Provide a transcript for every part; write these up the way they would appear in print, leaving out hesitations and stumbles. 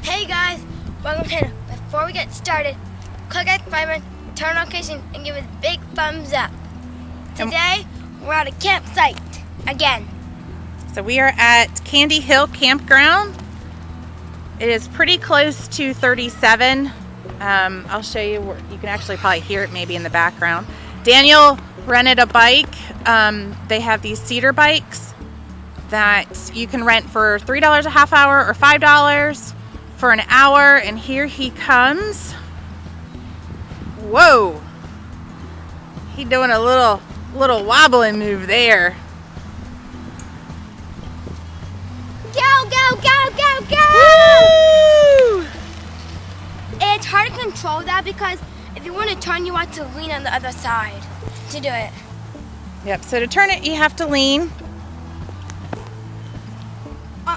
Hey guys, welcome to the channel. Before we get started, click like, subscribe, turn on notifications, and give it a big thumbs up. Today, we're at a campsite again. So we are at Candy Hilly Campground. It is pretty close to 37. I'll show you where you can actually probably hear it maybe in the background. Daniel rented a bike. They have these cedar bikes that you can rent for $3 a half hour or $5 for an hour. And here he comes. Whoa! He doing a little wobbling move there. Go, go, go, go, go! Woo! It's hard to control that because if you want to turn, you want to lean on the other side to do it. Yep, so to turn it, you have to lean.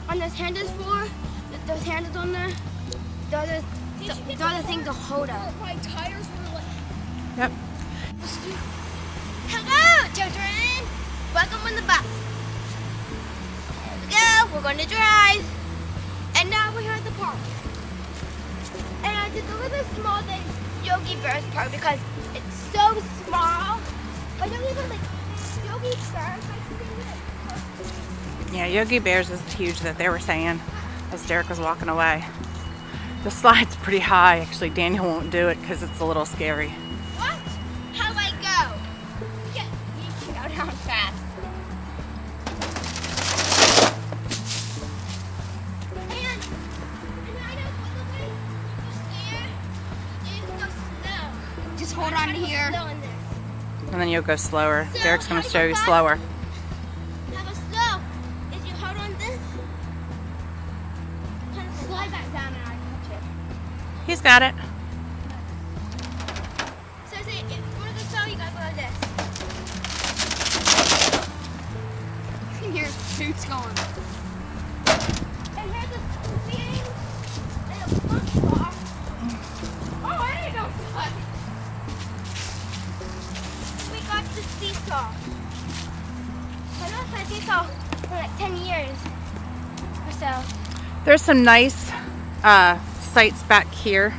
On this handles floor, those handles on there, those are the things to hold up. My tires were like... Yep. Hello, children! Welcome on the bus. Here we go, we're going to drive. And now we're here at the park. And I did a little bit small than Yogi Bear's park because it's so small. But don't even like Yogi Bear's Yeah, Yogi Bear's is huge that they were saying as Derek was walking away. The slide's pretty high. Actually, Daniel won't do it because it's a little scary. What? How do I go? You can go down fast. And I know the way you're scared, you can go slow. Just hold on to here. Slow in this. And then you'll go slower. So, Derek's going to how show do you you go slower. How about slow? If you hold on this, kind of slide back down and I touch it. He's got it. So say if you want to go slow, you gotta go like this. You can hear shoots going. And here's the thing and a bump bar. Oh, I didn't know that. We got the seesaw. I know it's a seesaw for like 10 years or so. There's some nice sites back here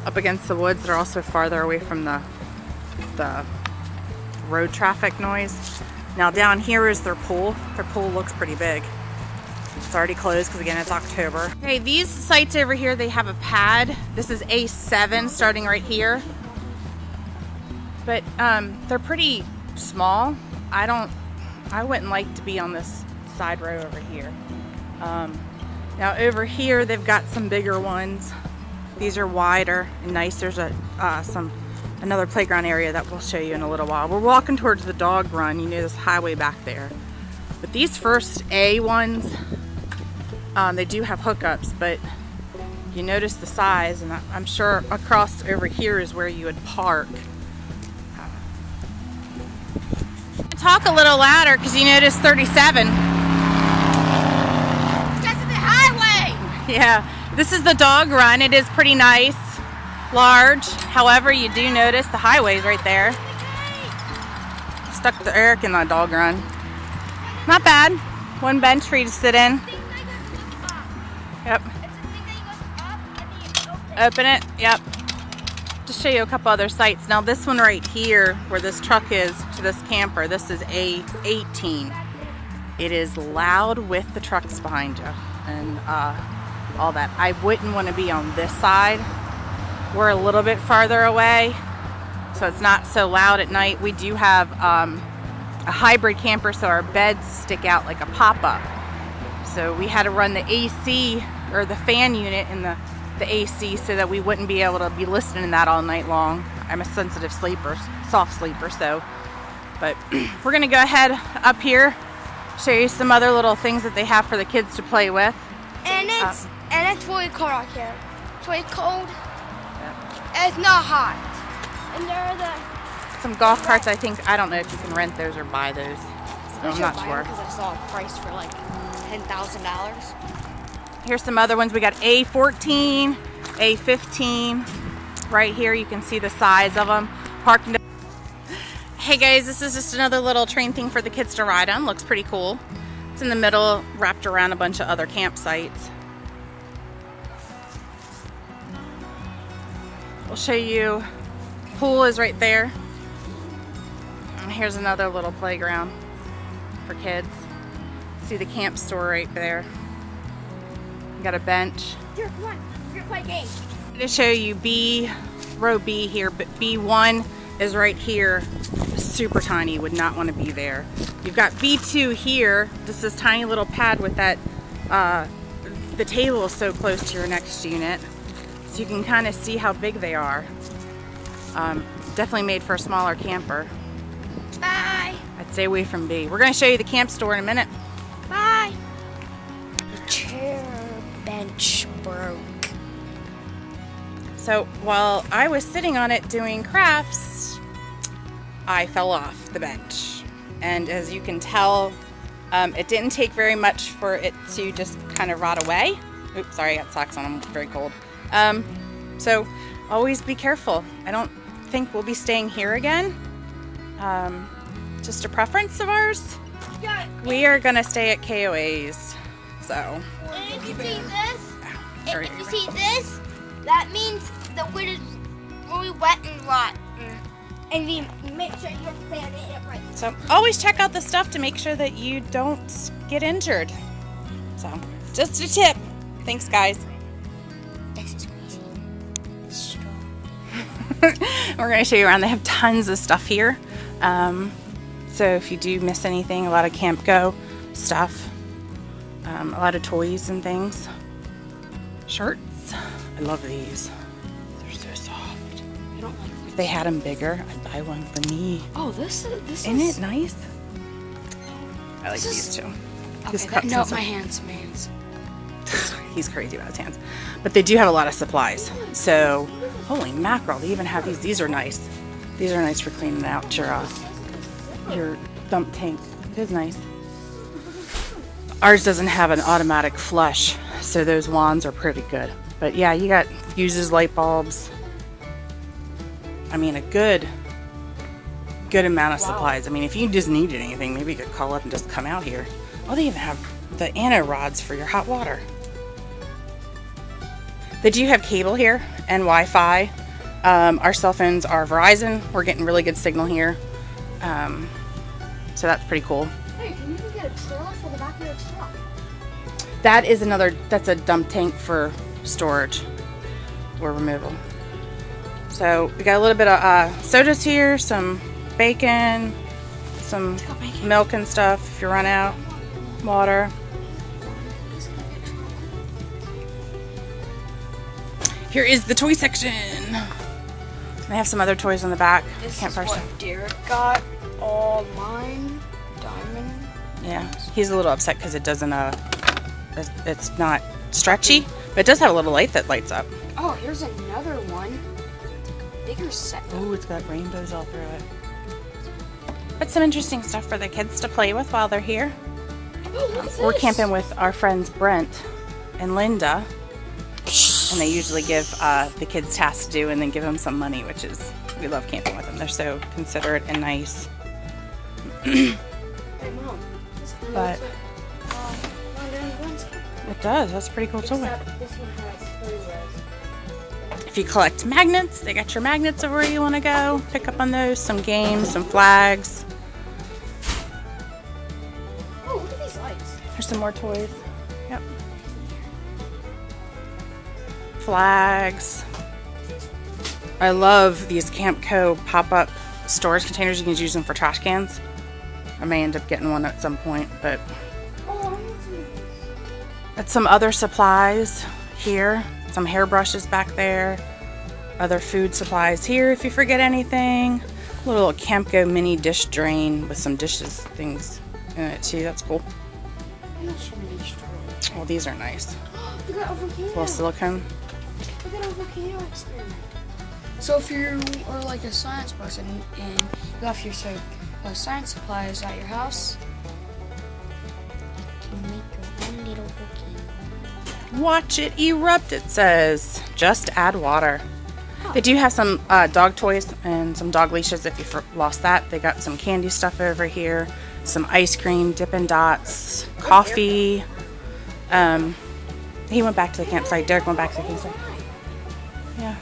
up against the woods that are also farther away from the road traffic noise. Now down here is their pool. Their pool looks pretty big. It's already closed because again it's October. Okay, these sites over here, they have a pad. This is A7 starting right here. But they're pretty small. I wouldn't like to be on this side row over here. Now over here they've got some bigger ones. These are wider and nice. There's another playground area that we'll show you in a little while. We're walking towards the dog run. You know, this highway back there. But these first A ones, they do have hookups, but you notice the size, and I'm sure across over here is where you would park. Talk a little louder because you notice 37. Yeah, this is the dog run. It is pretty nice, large. However, you do notice the highway's right there. Stuck Eric in the dog run. Not bad. One bench for you to sit in. Yep. Open it. Yep. Just show you a couple other sites. Now this one right here, where this truck is to this camper, this is A18. It is loud with the trucks behind you and all that. I wouldn't want to be on this side. We're a little bit farther away, so it's not so loud at night. We do have a hybrid camper, so our beds stick out like a pop-up. So we had to run the AC or the fan unit in the AC so that we wouldn't be able to be listening to that all night long. I'm a sensitive sleeper, soft sleeper, so. But we're gonna go ahead up here, show you some other little things that they have for the kids to play with. And it's really cold out here. It's really cold. Yeah. It's not hot. And there are some golf carts. I think, I don't know if you can rent those or buy those. So I'm not sure. Because I saw a price for like $10,000. Here's some other ones. We got A14, A15. Right here, you can see the size of them. Parking. Hey guys, this is just another little train thing for the kids to ride on. Looks pretty cool. It's in the middle, wrapped around a bunch of other campsites. We'll show you. Pool is right there. And here's another little playground for kids. See the camp store right there. You got a bench. Here, come on. We're gonna play a game. I'm going to show you row B here, but B1 is right here. Super tiny, would not want to be there. You've got B2 here, just this tiny little pad with that, the table is so close to your next unit. So you can kind of see how big they are. Definitely made for a smaller camper. Bye. I'd stay away from B. We're going to show you the camp store in a minute. Bye. The chair bench broke. So while I was sitting on it doing crafts, I fell off the bench. And as you can tell, it didn't take very much for it to just kind of rot away. Oops, sorry, I got socks on, I'm very cold. So always be careful. I don't think we'll be staying here again. Just a preference of ours. Yeah. We are gonna stay at KOA's, so. And if you see this, Sorry. if you see this, that means the wood is really wet and rotten. And you make sure you sand it right. So always check out the stuff to make sure that you don't get injured. So just a tip. Thanks, guys. This is crazy. It's strong. We're going to show you around. They have tons of stuff here. So if you do miss anything, a lot of Camp Go stuff, a lot of toys and things. Shirts. I love these. They're so soft. I don't like If they had them bigger, I'd buy one for me. Oh, this Isn't it nice? I like these too. These Okay, cups no, and stuff. my hands. He's crazy about his hands. But they do have a lot of supplies. So, holy mackerel, they even have these. These are nice. These are nice for cleaning out your dump tank. It is nice. Ours doesn't have an automatic flush, so those wands are pretty good. But yeah, you got fuses, light bulbs. I mean, a good amount of supplies. I mean, if you just needed anything, maybe you could call up and just come out here. Oh, they even have the anno rods for your hot water. They do have cable here and Wi-Fi. Our cell phones are Verizon. We're getting really good signal here. So that's pretty cool. Hey, can you even get a trailer for the back of your truck? That's a dump tank for storage or removal. So we got a little bit of sodas here, some bacon, some milk and stuff if you run out, water. Here is the toy section. They have some other toys on the back. This Campfire is what stuff. Derek got. All mine. Diamond. Yeah, he's a little upset because it doesn't it's not stretchy, but it does have a little light that lights up. Oh, here's another one. Bigger set. Oh, it's got rainbows all through it. But some interesting stuff for the kids to play with while they're here. We're camping with our friends Brent and Linda, and they usually give the kids tasks to do and then give them some money, which is, we love camping with them. They're so considerate and nice. Hey, Mom. This one But looks like, London Wednesday. it does. That's a pretty cool toy. Except this one has 3 rows. If you collect magnets, they got your magnets of where you want to go. Pick up on those. Some games, some flags. Oh, look at these lights. There's some more toys. Yep. Flags. I love these Camp Co. pop-up storage containers. You can use them for trash cans. I may end up getting one at some point, but Oh, I want some of these. that's some other supplies here. Some hairbrushes back there. Other food supplies here if you forget anything. A little Camp Co. mini dish drain with some dishes things in it too. That's cool. I'm not sure these storage. Well, these are nice. Look at a volcano. Little silicone. Look at a volcano experiment. So if you are like a science person and you have your science supplies at your house, you can make your own little volcano. Watch it erupt, it says. Just add water. They do have some dog toys and some dog leashes if you lost that. They got some candy stuff over here. Some ice cream, Dippin' Dots, coffee. He went back to the campsite. Derek went back to the campsite. Yeah.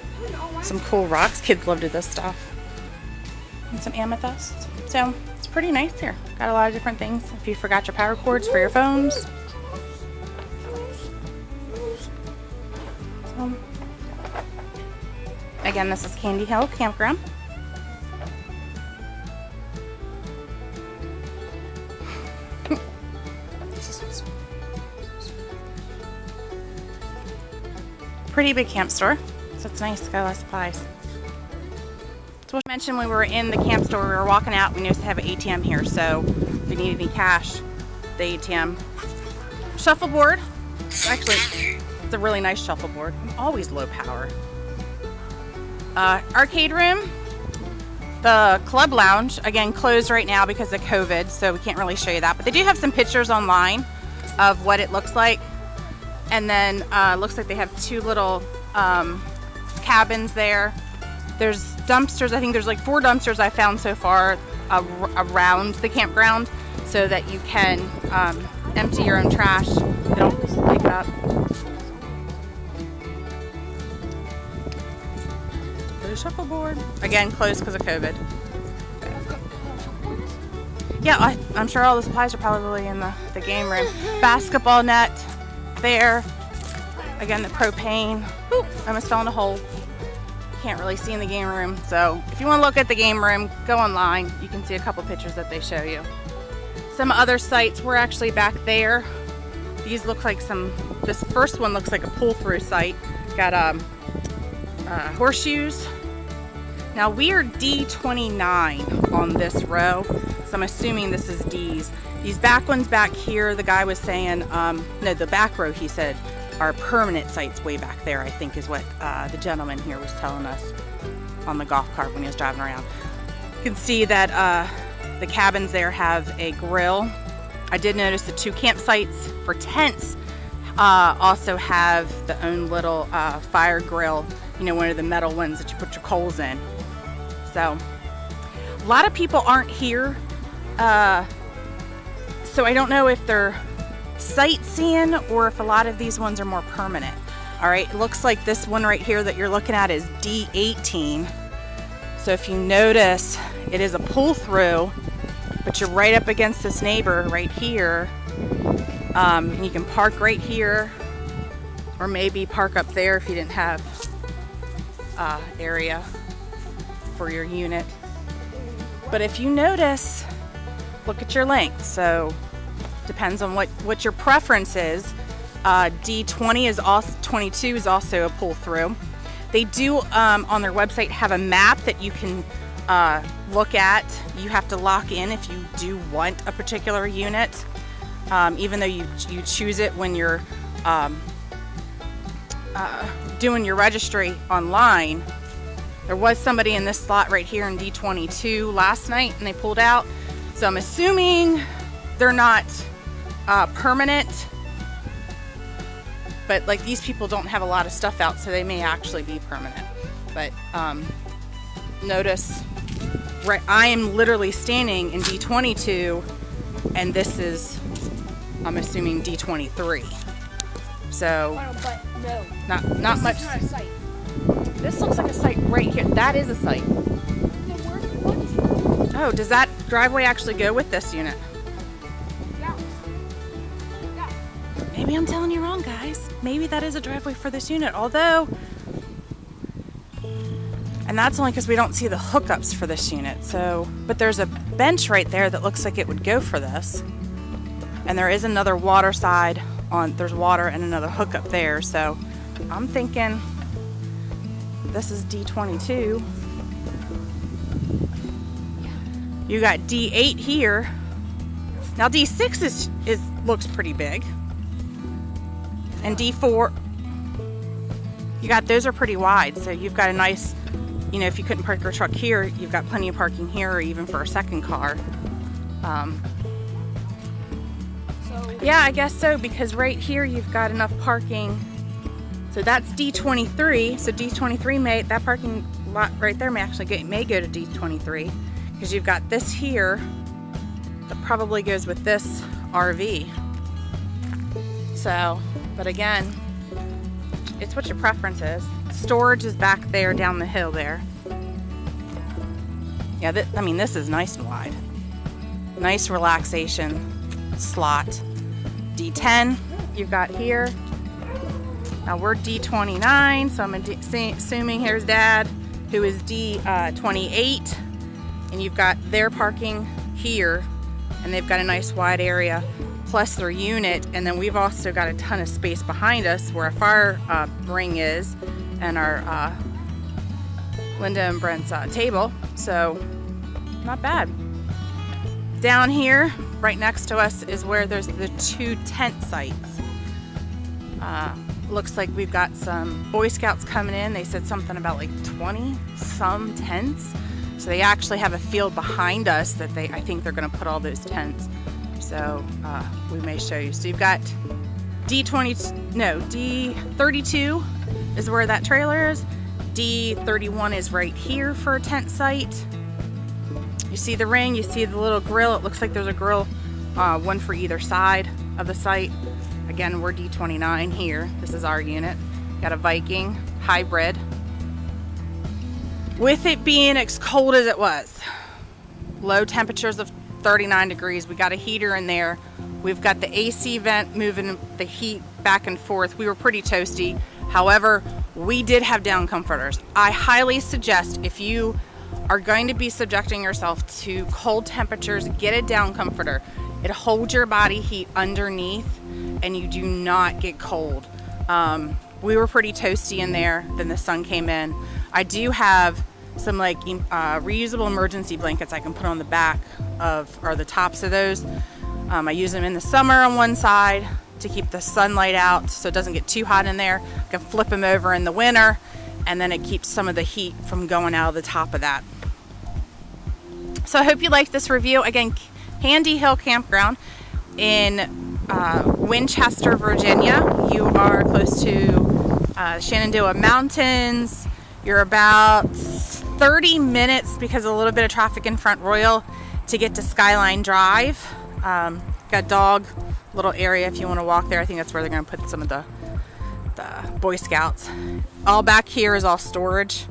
Some cool rocks. Kids love this stuff. And some amethyst. So it's pretty nice here. Got a lot of different things. If you forgot your power cords for your phones. So, again, this is Candy Hilly Campground. Pretty big camp store, so it's nice. Got a lot of supplies. So I mentioned when we were in the camp store, we were walking out, we noticed they have an ATM here, so if you need any cash, the ATM. Shuffleboard. Actually, it's a really nice shuffleboard. Always low power. Arcade room. The club lounge, again, closed right now because of COVID, so we can't really show you that. But they do have some pictures online of what it looks like. And then looks like they have two little cabins there. There's dumpsters. I think there's like 4 dumpsters I found so far around the campground so that you can empty your own trash. They don't pick it up. The shuffleboard. Again, closed because of COVID. Yeah, I'm sure all the supplies are probably in the game room. Basketball net. There. Again, the propane. Oop, I almost fell in a hole. Can't really see in the game room. So if you want to look at the game room, go online. You can see a couple pictures that they show you. Some other sites, we're actually back there. These look like this first one looks like a pull-through site. Got horseshoes. Now we are D29 on this row. So I'm assuming this is D's. These back ones back here, the guy was saying, no, the back row, he said, are permanent sites way back there, I think is what the gentleman here was telling us on the golf cart when he was driving around. You can see that the cabins there have a grill. I did notice the 2 campsites for tents also have the own little fire grill, you know, one of the metal ones that you put your coals in. So, a lot of people aren't here. So I don't know if they're sightseeing or if a lot of these ones are more permanent. All right, it looks like this one right here that you're looking at is D18. So if you notice, it is a pull through, but you're right up against this neighbor right here. And you can park right here or maybe park up there if you didn't have area for your unit. But if you notice, look at your length. So depends on what your preference is. D20 is also 22 is also a pull through. They do on their website have a map that you can look at. You have to lock in if you do want a particular unit, even though you choose it when you're doing your registry online. There was somebody in this slot right here in D22 last night and they pulled out. So I'm assuming they're not permanent, but like these people don't have a lot of stuff out, so they may actually be permanent. But notice, right, I am literally standing in D22, and this is, I'm assuming, D23. So But no, not this much. is not a site. This looks like a site right here. That is a site. Then where did what? Oh, does that driveway actually go with this unit? Yeah. Yeah. Maybe I'm telling you wrong, guys. Maybe that is a driveway for this unit, although, and that's only because we don't see the hookups for this unit. So, but there's a bench right there that looks like it would go for this. And there is another water side on, there's water and another hookup there. So I'm thinking this is D22. You got D8 here. Now D6 is looks pretty big. And D4, you got, those are pretty wide. So you've got a nice, you know, if you couldn't park your truck here, you've got plenty of parking here or even for a second car. Yeah, I guess so, because right here you've got enough parking. So that's D23. So D23 may, that parking lot right there may actually may go to D23, because you've got this here that probably goes with this RV. So, but again, it's what your preference is. storage is back there down the hill there. Yeah, I mean, this is nice and wide. Nice relaxation slot. D10 you've got here. Now we're D29, so I'm assuming here's Dad, who is D28, and you've got their parking here, and they've got a nice wide area, plus their unit, and then we've also got a ton of space behind us where our fire ring is, and our Linda and Brent's table, so not bad. Down here, right next to us, is where there's the 2 tent sites. Looks like we've got some Boy Scouts coming in. They said something about like 20 some tents. So they actually have a field behind us that I think they're gonna put all those tents. So we may show you. So you've got D32 is where that trailer is. D31 is right here for a tent site. You see the ring, you see the little grill. It looks like there's a grill, one for either side of the site. Again, we're D29 here. This is our unit. Got a Viking hybrid. With it being as cold as it was, low temperatures of 39 degrees, we got a heater in there. We've got the AC vent moving the heat back and forth. We were pretty toasty. However, we did have down comforters. I highly suggest, if you are going to be subjecting yourself to cold temperatures, get a down comforter. It holds your body heat underneath and you do not get cold. We were pretty toasty in there. Then the sun came in. I do have some like reusable emergency blankets I can put on the back of, or the tops of those. I use them in the summer on one side to keep the sunlight out so it doesn't get too hot in there. I can flip them over in the winter, and then it keeps some of the heat from going out of the top of that. So I hope you liked this review. Again, Candy Hill Campground in Winchester, Virginia. You are close to Shenandoah Mountains. You're about 30 minutes, because of a little bit of traffic in Front Royal, to get to Skyline Drive. Got dog little area if you want to walk there. I think that's where they're going to put some of the Boy Scouts. All back here is all storage.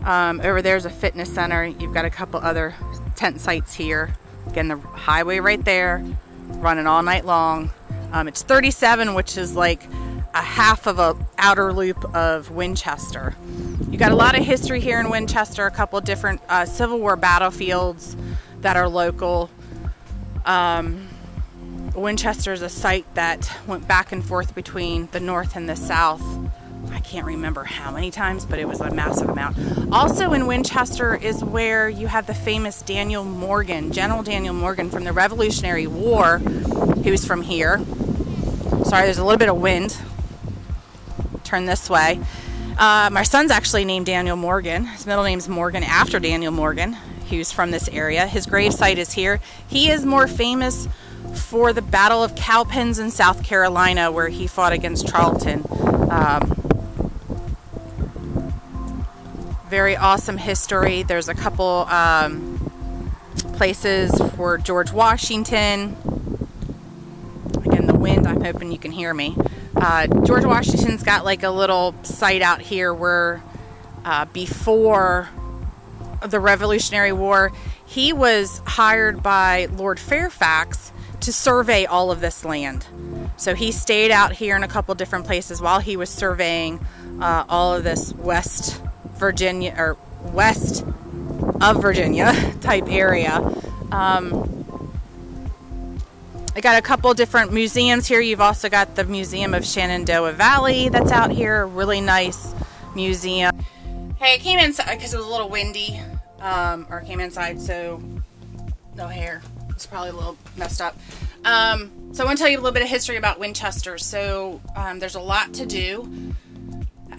Over there's a fitness center. You've got a couple other tent sites here. Again, the highway right there, running all night long. It's 37, which is like a half of a outer loop of Winchester. You got a lot of history here in Winchester, a couple of different Civil War battlefields that are local. Winchester is a site that went back and forth between the North and the South. I can't remember how many times, but it was a massive amount. Also in Winchester is where you have the famous General Daniel Morgan from the Revolutionary War, who's from here. Sorry, there's a little bit of wind. Turn this way. My son's actually named Daniel Morgan. His middle name's Morgan after Daniel Morgan, who's from this area. His gravesite is here. He is more famous for the Battle of Cowpens in South Carolina, where he fought against Charlton. Very awesome history. There's a couple places for George Washington. Again, the wind, I'm hoping you can hear me. George Washington's got like a little site out here where before the Revolutionary War, he was hired by Lord Fairfax to survey all of this land. So he stayed out here in a couple different places while he was surveying all of this West of Virginia type area. I got a couple different museums here. You've also got the Museum of Shenandoah Valley that's out here. Really nice museum. Hey, I came inside because it was a little windy, or came inside, so no hair. It's probably a little messed up. So I want to tell you a little bit of history about Winchester. So there's a lot to do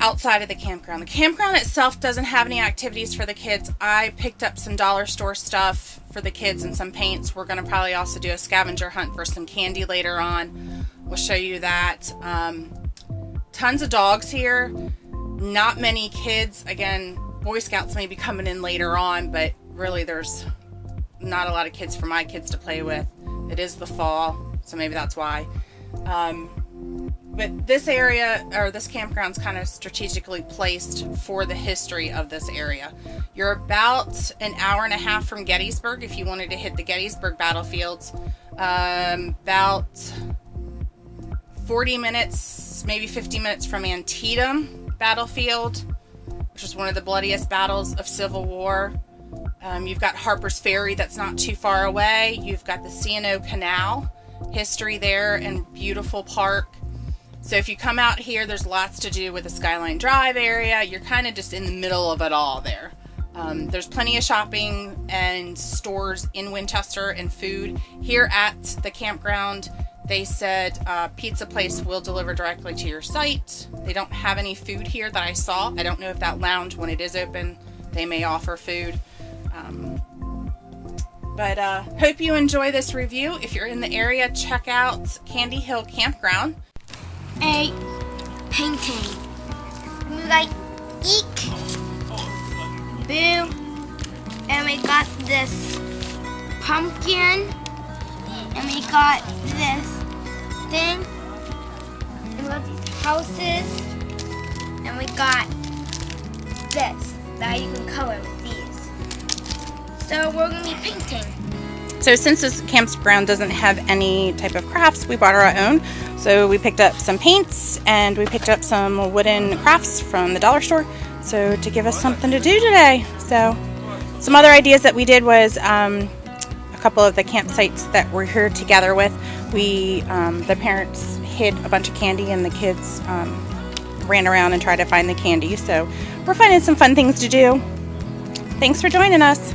outside of the campground. The campground itself doesn't have any activities for the kids. I picked up some dollar store stuff for the kids and some paints. We're going to probably also do a scavenger hunt for some candy later on. We'll show you that. Tons of dogs here. Not many kids. Again, Boy Scouts may be coming in later on, but really there's not a lot of kids for my kids to play with. It is the fall, so maybe that's why. But this area, or this campground's kind of strategically placed for the history of this area. You're about an hour and a half from Gettysburg if you wanted to hit the Gettysburg battlefields. About 40 minutes, maybe 50 minutes from Antietam battlefield, which was one of the bloodiest battles of Civil War. You've got Harper's Ferry that's not too far away. You've got the C&O Canal history there and beautiful park. So if you come out here, there's lots to do with the Skyline Drive area. You're kind of just in the middle of it all there. There's plenty of shopping and stores in Winchester and food. Here at the campground, they said pizza place will deliver directly to your site. They don't have any food here that I saw. I don't know if that lounge, when it is open, they may offer food. But hope you enjoy this review. If you're in the area, check out Candy Hill Campground. A painting. We like eek. Boo. And we got this pumpkin. And we got this thing. And we got these houses. And we got this that you can color with these. So we're going to be painting. So since this campground doesn't have any type of crafts, we bought our own. So we picked up some paints and we picked up some wooden crafts from the dollar store. So to give us something to do today. So some other ideas that we did was a couple of the campsites that we're here together with. We, the parents hid a bunch of candy and the kids ran around and tried to find the candy. So we're finding some fun things to do. Thanks for joining us.